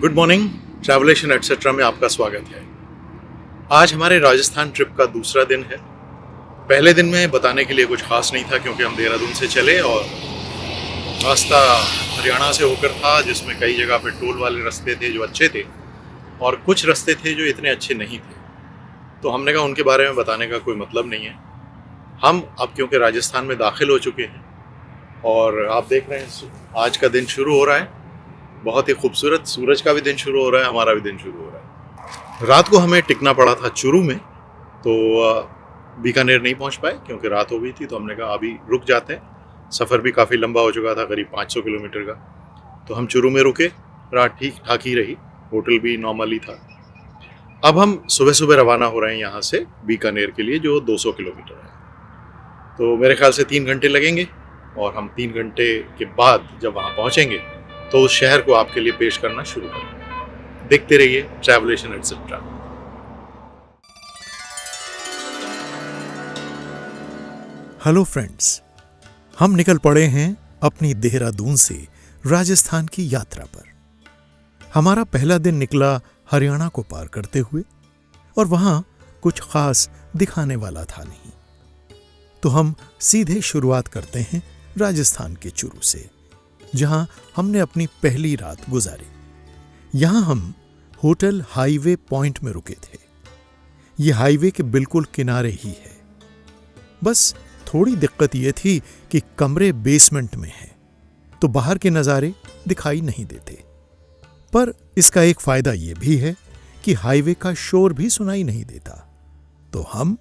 Good morning, ट्रैवलेशन etcetera में आपका स्वागत है। आज हमारे राजस्थान ट्रिप का दूसरा दिन है। पहले दिन में बताने के लिए कुछ खास नहीं था क्योंकि हम देहरादून से चले और रास्ता हरियाणा से होकर था, जिसमें कई जगह पे टोल वाले रास्ते थे जो अच्छे थे और कुछ रास्ते थे जो इतने अच्छे नहीं थे। तो हमने कहा उनके बारे में बताने का कोई मतलब नहीं है। हम अब क्योंकि राजस्थान में दाखिल हो चुके हैं और आप देख रहे हैं आज का दिन शुरू हो रहा है। बहुत ही खूबसूरत, सूरज का भी दिन शुरू हो रहा है, हमारा भी दिन शुरू हो रहा है। रात को हमें टिकना पड़ा था चूरू में, तो बीकानेर नहीं पहुंच पाए क्योंकि रात हो गई थी। तो हमने कहा अभी रुक जाते हैं, सफ़र भी काफ़ी लंबा हो चुका था, करीब 500 किलोमीटर का। तो हम चूरू में रुके, रात ठीक ठाक ही रही, होटल भी नॉर्मल ही था। अब हम सुबह सुबह रवाना हो रहे हैं यहाँ से बीकानेर के लिए, जो 200 किलोमीटर है। तो मेरे ख्याल से 3 घंटे लगेंगे और हम 3 घंटे के बाद जब वहाँ पहुँचेंगे तो उस शहर को आपके लिए पेश करना शुरू करेंगे। देखते रहिए ट्रैवलेशन एटसेट्रा। हेलो फ्रेंड्स, हम निकल पड़े हैं अपनी देहरादून से राजस्थान की यात्रा पर। हमारा पहला दिन निकला हरियाणा को पार करते हुए और वहां कुछ खास दिखाने वाला था नहीं। तो हम सीधे शुरुआत करते हैं राजस्थान के चूरू से, जहां हमने अपनी पहली रात गुजारी। यहां हम होटल हाईवे पॉइंट में रुके थे। यह हाईवे के बिल्कुल किनारे ही है। बस थोड़ी दिक्कत यह थी कि कमरे बेसमेंट में हैं, तो बाहर के नज़ारे दिखाई नहीं देते। पर इसका एक फायदा यह भी है कि हाईवे का शोर भी सुनाई नहीं देता। तो हम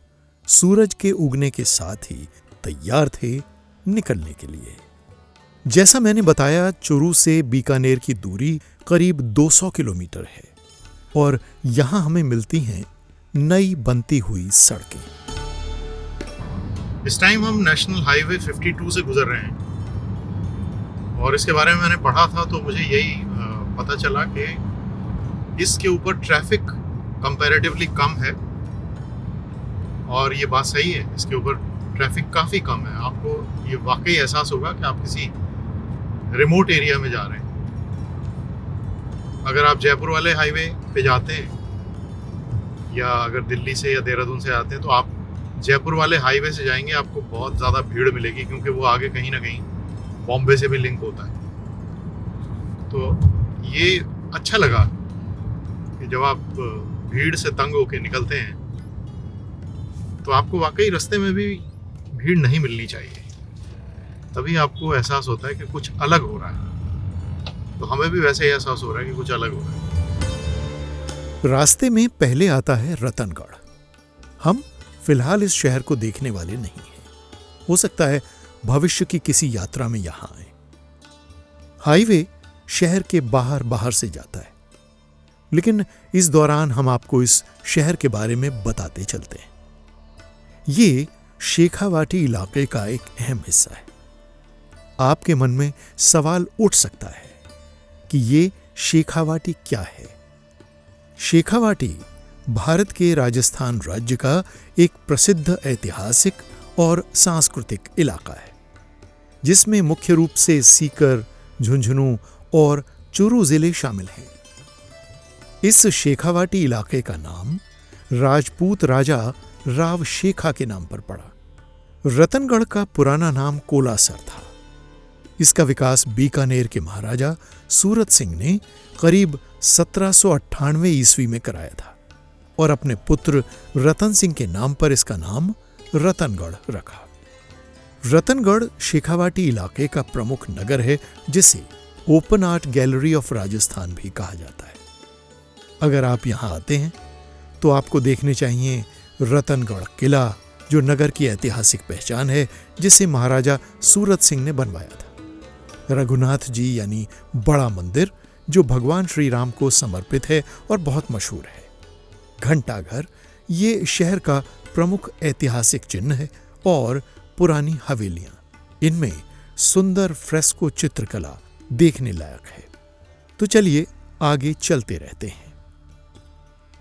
सूरज के उगने के साथ ही तैयार थे निकलने के लिए। जैसा मैंने बताया, चूरू से बीकानेर की दूरी करीब 200 किलोमीटर है और यहां हमें मिलती हैं नई बनती हुई सड़कें। इस टाइम हम नेशनल हाईवे 52 से गुजर रहे हैं और इसके बारे में मैंने पढ़ा था, तो मुझे यही पता चला कि इसके ऊपर ट्रैफिक कंपैरेटिवली कम है। और ये बात सही है, इसके ऊपर ट्रैफिक काफ़ी कम है। आपको ये वाकई एहसास होगा कि आप किसी रिमोट एरिया में जा रहे हैं। अगर आप जयपुर वाले हाईवे पे जाते हैं या अगर दिल्ली से या देहरादून से आते हैं, तो आप जयपुर वाले हाईवे से जाएंगे, आपको बहुत ज़्यादा भीड़ मिलेगी क्योंकि वो आगे कहीं ना कहीं बॉम्बे से भी लिंक होता है। तो ये अच्छा लगा कि जब आप भीड़ से तंग होके निकलते हैं तो आपको वाकई रास्ते में भी भीड़ नहीं मिलनी चाहिए। तभी आपको एहसास होता है कि कुछ अलग हो रहा है। तो हमें भी वैसे ही एहसास हो रहा है कि कुछ अलग हो रहा है। रास्ते में पहले आता है रतनगढ़। हम फिलहाल इस शहर को देखने वाले नहीं हैं। हो सकता है भविष्य की किसी यात्रा में यहां आए। हाईवे शहर के बाहर बाहर से जाता है, लेकिन इस दौरान हम आपको इस शहर के बारे में बताते चलते हैं। ये शेखावाटी इलाके का एक अहम हिस्सा है। आपके मन में सवाल उठ सकता है कि ये शेखावाटी क्या है। शेखावाटी भारत के राजस्थान राज्य का एक प्रसिद्ध ऐतिहासिक और सांस्कृतिक इलाका है, जिसमें मुख्य रूप से सीकर, झुंझुनू और चूरू जिले शामिल हैं। इस शेखावाटी इलाके का नाम राजपूत राजा राव शेखा के नाम पर पड़ा। रतनगढ़ का पुराना नाम कोलासर था। इसका विकास बीकानेर के महाराजा सूरत सिंह ने करीब 1798 ईस्वी में कराया था और अपने पुत्र रतन सिंह के नाम पर इसका नाम रतनगढ़ रखा। रतनगढ़ शेखावाटी इलाके का प्रमुख नगर है, जिसे open art gallery of Rajasthan भी कहा जाता है। अगर आप यहां आते हैं तो आपको देखने चाहिए रतनगढ़ किला, जो नगर की ऐतिहासिक पहचान है, जिसे महाराजा सूरत सिंह ने बनवाया था। रघुनाथ जी यानी बड़ा मंदिर, जो भगवान श्री राम को समर्पित है और बहुत मशहूर है। घंटाघर ये शहर का प्रमुख ऐतिहासिक चिन्ह है और पुरानी हवेलियां, इनमें सुंदर फ्रेस्को चित्रकला देखने लायक है। तो चलिए आगे चलते रहते हैं।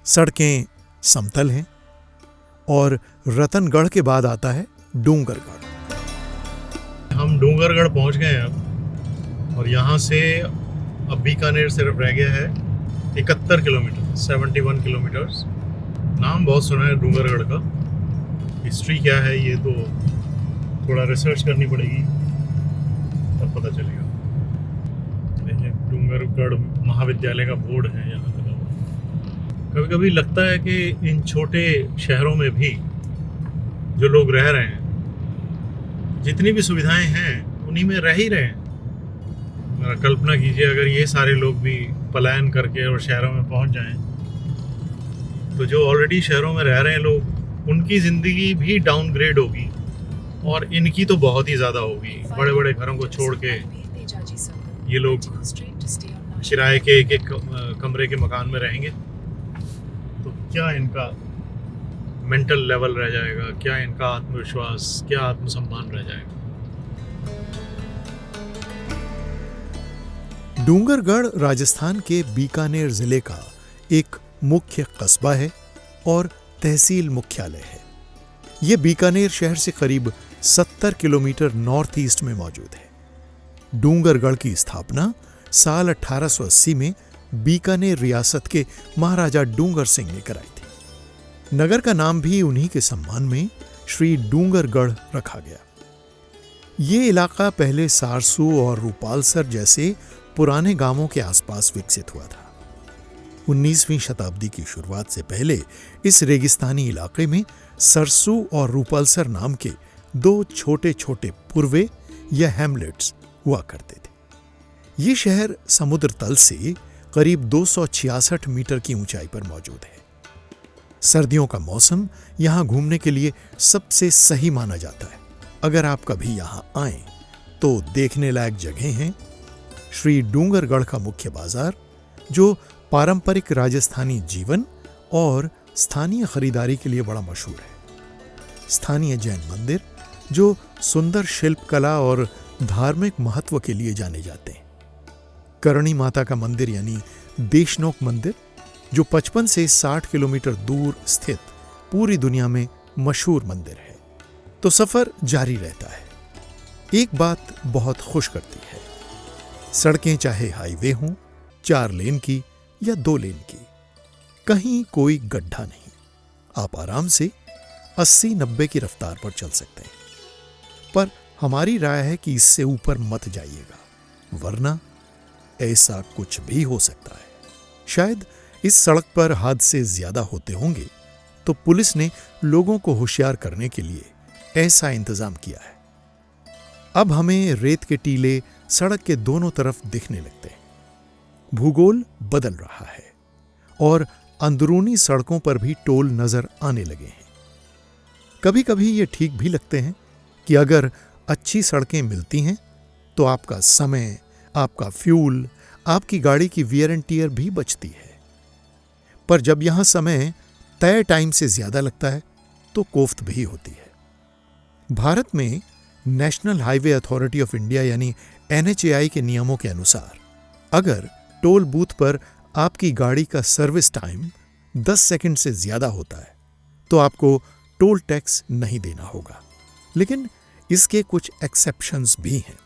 सड़कें समतल हैं और रतनगढ़ के बाद आता है डूंगरगढ़। हम डूंगरगढ़ पहुंच गए हैं अब, और यहाँ से अब बीकानेर सिर्फ रह गया है 71 किलोमीटर, 71 किलोमीटर्स। नाम बहुत सुना है डूंगरगढ़ का, हिस्ट्री क्या है ये तो थोड़ा रिसर्च करनी पड़ेगी, तब पता चलेगा। देखिए डूंगरगढ़ महाविद्यालय का बोर्ड है यहाँ लगा हुआ। कभी कभी लगता है कि इन छोटे शहरों में भी जो लोग रह रहे हैं, जितनी भी सुविधाएं हैं उन्हीं में रह ही रहे हैं। कल्पना कीजिए अगर ये सारे लोग भी पलायन करके और शहरों में पहुंच जाएं, तो जो ऑलरेडी शहरों में रह रहे हैं लोग, उनकी ज़िंदगी भी डाउनग्रेड होगी और इनकी तो बहुत ही ज़्यादा होगी। बड़े बड़े घरों को छोड़ के ये लोग किराए के एक एक कमरे के मकान में रहेंगे, तो क्या इनका मेंटल लेवल रह जाएगा, क्या इनका आत्मविश्वास, क्या आत्मसम्मान रह जाएगा। डूंगरगढ़ राजस्थान के बीकानेर जिले का एक मुख्य कस्बा है और तहसील मुख्यालय है। यह बीकानेर शहर से करीब 70 किलोमीटर नॉर्थ ईस्ट में मौजूद है। डूंगरगढ़ की स्थापना साल 1880 में बीकानेर रियासत के महाराजा डूंगर सिंह ने कराई थी। नगर का नाम भी उन्हीं के सम्मान में श्री डूंगरगढ़ रखा गया। ये इलाका पहले सारसू और रूपालसर जैसे पुराने गांवों के आसपास विकसित हुआ था। 19वीं शताब्दी की शुरुआत से पहले इस रेगिस्तानी इलाके में सरसू और रूपालसर नाम के दो छोटे छोटे पूर्वे या हैमलेट्स हुआ करते थे। ये शहर समुद्र तल से करीब 266 मीटर की ऊंचाई पर मौजूद है। सर्दियों का मौसम यहां घूमने के लिए सबसे सही माना जाता है। अगर आप कभी यहां आएं तो देखने लायक जगह हैं श्री डूंगरगढ़ का मुख्य बाजार, जो पारंपरिक राजस्थानी जीवन और स्थानीय खरीदारी के लिए बड़ा मशहूर है। स्थानीय जैन मंदिर, जो सुंदर शिल्पकला और धार्मिक महत्व के लिए जाने जाते हैं। करणी माता का मंदिर यानी देशनोक मंदिर, जो 55 से 60 किलोमीटर दूर स्थित पूरी दुनिया में मशहूर मंदिर है। तो सफर जारी रहता है। एक बात बहुत खुश करती है, सड़कें चाहे हाईवे हों, 4 लेन की या 2 लेन की, कहीं कोई गड्ढा नहीं। आप आराम से 80-90 की रफ्तार पर चल सकते हैं। पर हमारी राय है कि इससे ऊपर मत जाइएगा, वरना ऐसा कुछ भी हो सकता है। शायद इस सड़क पर हादसे ज्यादा होते होंगे, तो पुलिस ने लोगों को होशियार करने के लिए ऐसा इंतजाम किया है। अब हमें रेत के टीले सड़क के दोनों तरफ दिखने लगते हैं। भूगोल बदल रहा है और अंदरूनी सड़कों पर भी टोल नजर आने लगे हैं। कभी कभी ये ठीक भी लगते हैं कि अगर अच्छी सड़कें मिलती हैं तो आपका समय, आपका फ्यूल, आपकी गाड़ी की वियर एंड टियर भी बचती है। पर जब यहां समय तय टाइम से ज्यादा लगता है तो कोफ्त भी होती है। भारत में national highway authority of India यानी NHAI के नियमों के अनुसार अगर टोल बूथ पर आपकी गाड़ी का सर्विस टाइम 10 सेकंड से ज्यादा होता है तो आपको टोल टैक्स नहीं देना होगा। लेकिन इसके कुछ एक्सेप्शंस भी हैं।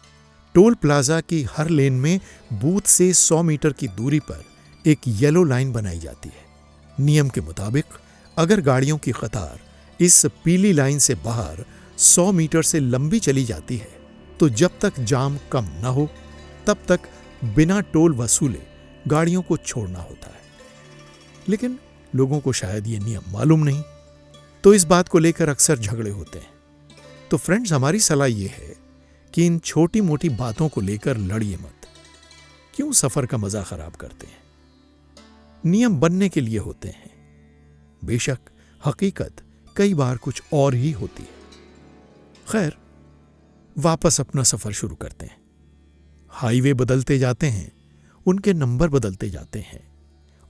टोल प्लाजा की हर लेन में बूथ से 100 मीटर की दूरी पर एक येलो लाइन बनाई जाती है। नियम के मुताबिक अगर गाड़ियों की कतार इस पीली लाइन से बाहर 100 मीटर से लंबी चली जाती है तो जब तक जाम कम न हो तब तक बिना टोल वसूले गाड़ियों को छोड़ना होता है। लेकिन लोगों को शायद ये नियम मालूम नहीं, तो इस बात को लेकर अक्सर झगड़े होते हैं। तो फ्रेंड्स, हमारी सलाह यह है कि इन छोटी मोटी बातों को लेकर लड़िए मत। क्यों सफर का मजा खराब करते हैं? नियम बनने के लिए होते हैं। बेशक हकीकत कई बार कुछ और ही होती है। खैर, वापस अपना सफर शुरू करते हैं। हाईवे बदलते जाते हैं, उनके नंबर बदलते जाते हैं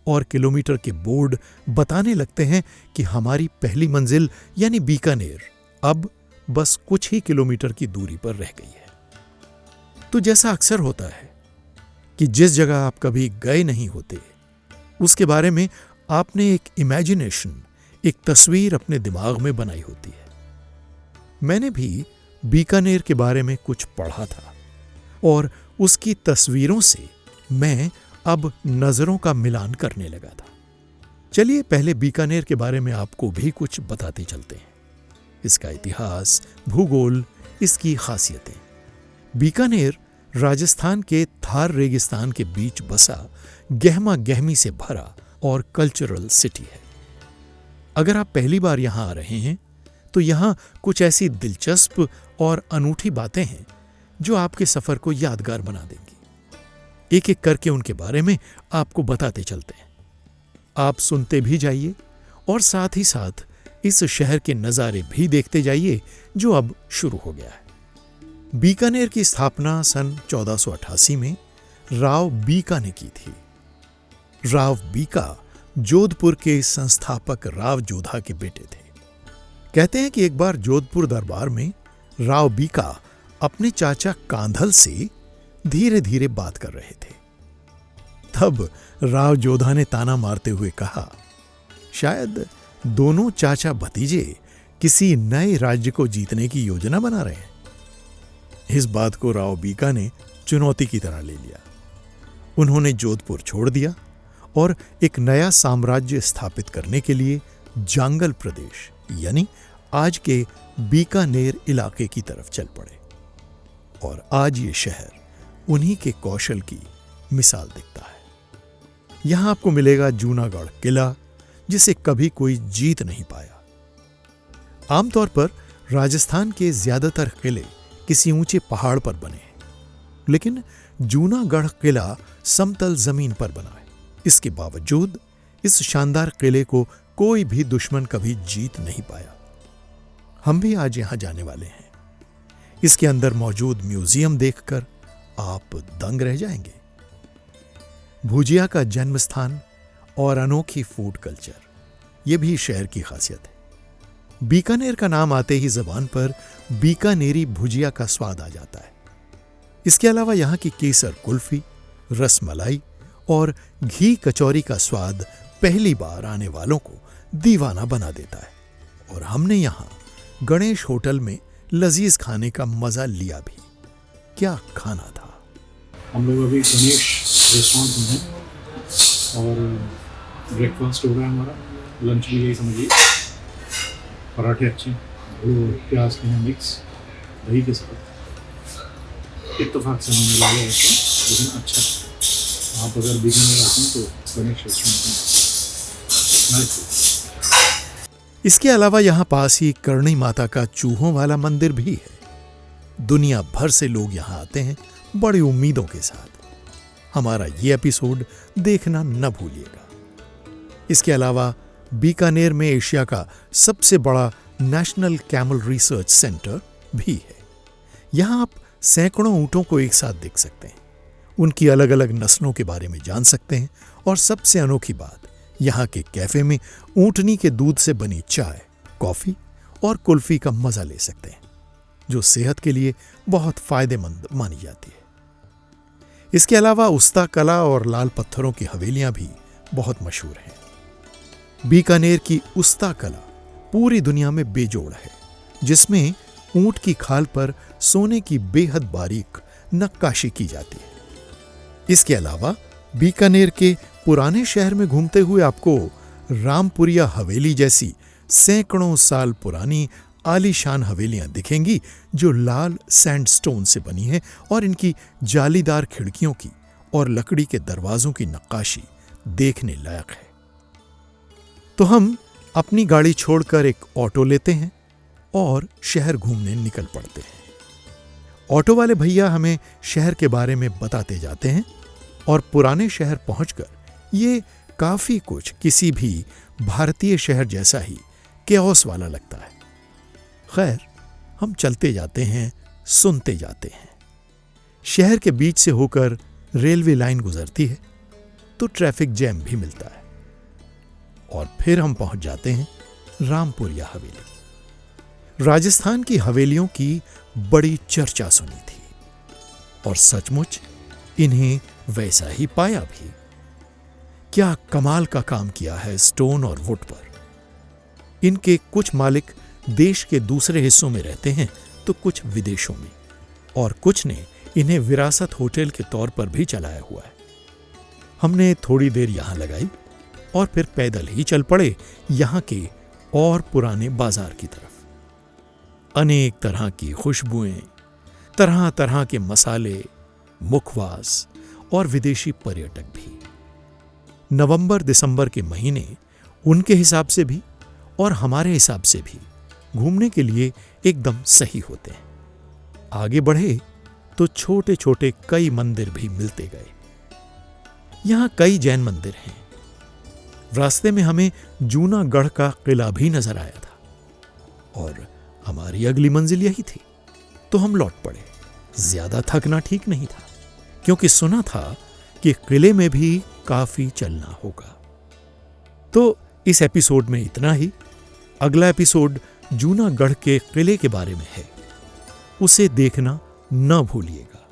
और किलोमीटर के बोर्ड बताने लगते हैं कि हमारी पहली मंजिल यानी बीकानेर अब बस कुछ ही किलोमीटर की दूरी पर रह गई है। तो जैसा अक्सर होता है कि जिस जगह आप कभी गए नहीं होते उसके बारे में आपने एक इमेजिनेशन, एक तस्वीर अपने दिमाग में बनाई होती है। मैंने भी बीकानेर के बारे में कुछ पढ़ा था और उसकी तस्वीरों से मैं अब नजरों का मिलान करने लगा था। चलिए पहले बीकानेर के बारे में आपको भी कुछ बताते चलते हैं। इसका इतिहास, भूगोल, इसकी खासियतें। बीकानेर राजस्थान के थार रेगिस्तान के बीच बसा गहमा गहमी से भरा और कल्चरल सिटी है। अगर आप पहली बार यहां आ रहे हैं तो यहां कुछ ऐसी दिलचस्प और अनूठी बातें हैं जो आपके सफर को यादगार बना देंगी। एक एक करके उनके बारे में आपको बताते चलते हैं। आप सुनते भी जाइए और साथ ही साथ इस शहर के नजारे भी देखते जाइए जो अब शुरू हो गया है। बीकानेर की स्थापना सन 1488 में राव बीका ने की थी। राव बीका जोधपुर के संस्थापक राव जोधा के बेटे थे। कहते हैं कि एक बार जोधपुर दरबार में राव बीका अपने चाचा कांधल से धीरे धीरे बात कर रहे थे। तब राव जोधा ने ताना मारते हुए कहा, शायद दोनों चाचा भतीजे किसी नए राज्य को जीतने की योजना बना रहे हैं। इस बात को राव बीका ने चुनौती की तरह ले लिया। उन्होंने जोधपुर छोड़ दिया और एक नया साम्राज्य स्थापित करने के लिए जांगल प्रदेश यानी आज के बीकानेर इलाके की तरफ चल पड़े। और आज ये शहर उन्हीं के कौशल की मिसाल दिखता है। यहां आपको मिलेगा जूनागढ़ किला, जिसे कभी कोई जीत नहीं पाया। आमतौर पर राजस्थान के ज्यादातर किले किसी ऊंचे पहाड़ पर बने हैं, लेकिन जूनागढ़ किला समतल जमीन पर बना है। इसके बावजूद इस शानदार किले को कोई भी दुश्मन कभी जीत नहीं पाया। हम भी आज यहां जाने वाले हैं। इसके अंदर मौजूद म्यूजियम देखकर आप दंग रह जाएंगे। भुजिया का जन्म स्थान और अनोखी फूड कल्चर, यह भी शहर की खासियत है। बीकानेर का नाम आते ही जबान पर बीकानेरी भुजिया का स्वाद आ जाता है। इसके अलावा यहां की केसर कुल्फी, रसमलाई और घी कचौरी का स्वाद पहली बार आने वालों को दीवाना बना देता है। और हमने यहां गणेश होटल में लजीज खाने का मजा लिया भी। क्या खाना था। हम लोग अभी गणेश रेस्टोरेंट में हैं और ब्रेकफास्ट हो रहा है हमारा। लंच भी यही समझिए। पराठे अच्छे, आलू और प्याज के हैं मिक्स दही के साथ। इत्तेफाक से हमें मिला है, लेकिन अच्छा है। आप अगर बीकानेर आते हैं तो गणेश रेस्टोरेंट में नाइस। इसके अलावा यहां पास ही करणी माता का चूहों वाला मंदिर भी है। दुनिया भर से लोग यहां आते हैं बड़ी उम्मीदों के साथ। हमारा ये एपिसोड देखना न भूलिएगा। इसके अलावा बीकानेर में एशिया का सबसे बड़ा नेशनल कैमल रिसर्च सेंटर भी है। यहां आप सैकड़ों ऊंटों को एक साथ देख सकते हैं, उनकी अलग अलग नस्लों के बारे में जान सकते हैं और सबसे अनोखी बात, यहां के कैफे में ऊंटनी के दूध से बनी चाय, कॉफी और कुल्फी का मजा ले सकते हैं, जो सेहत के लिए बहुत फायदेमंद मानी जाती है। इसके अलावा उस्ता कला और लाल पत्थरों की हवेलियां भी बहुत मशहूर हैं। बीकानेर की उस्ता कला पूरी दुनिया में बेजोड़ है, जिसमें ऊंट की खाल पर सोने की बेहद बारीक नक्काशी की जाती है। इसके अलावा बीकानेर के पुराने शहर में घूमते हुए आपको रामपुरिया हवेली जैसी सैकड़ों साल पुरानी आलीशान हवेलियां दिखेंगी, जो लाल सैंडस्टोन से बनी हैं और इनकी जालीदार खिड़कियों की और लकड़ी के दरवाजों की नक्काशी देखने लायक है। तो हम अपनी गाड़ी छोड़कर एक ऑटो लेते हैं और शहर घूमने निकल पड़ते हैं। ऑटो वाले भैया हमें शहर के बारे में बताते जाते हैं और पुराने शहर पहुंचकर ये काफी कुछ किसी भी भारतीय शहर जैसा ही केओस वाला लगता है। खैर, हम चलते जाते हैं, सुनते जाते हैं। शहर के बीच से होकर रेलवे लाइन गुजरती है तो ट्रैफिक जैम भी मिलता है और फिर हम पहुंच जाते हैं रामपुरिया हवेली। राजस्थान की हवेलियों की बड़ी चर्चा सुनी थी और सचमुच इन्हें वैसा ही पाया भी। क्या कमाल का काम किया है स्टोन और वुड पर। इनके कुछ मालिक देश के दूसरे हिस्सों में रहते हैं तो कुछ विदेशों में, और कुछ ने इन्हें विरासत होटल के तौर पर भी चलाया हुआ है। हमने थोड़ी देर यहां लगाई और फिर पैदल ही चल पड़े यहां के और पुराने बाजार की तरफ। अनेक तरह की खुशबुएं, तरह तरह के मसाले, मुखवास और विदेशी पर्यटक भी। नवंबर दिसंबर के महीने उनके हिसाब से भी और हमारे हिसाब से भी घूमने के लिए एकदम सही होते हैं। आगे बढ़े तो छोटे छोटे कई मंदिर भी मिलते गए। यहां कई जैन मंदिर हैं। रास्ते में हमें जूनागढ़ का किला भी नजर आया था और हमारी अगली मंजिल यही थी, तो हम लौट पड़े। ज्यादा थकना ठीक नहीं था, क्योंकि सुना था कि किले में भी काफी चलना होगा। तो इस एपिसोड में इतना ही। अगला एपिसोड जूनागढ़ के किले के बारे में है, उसे देखना न भूलिएगा।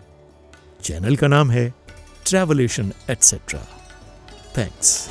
चैनल का नाम है ट्रैवलेशन एटसेट्रा। थैंक्स।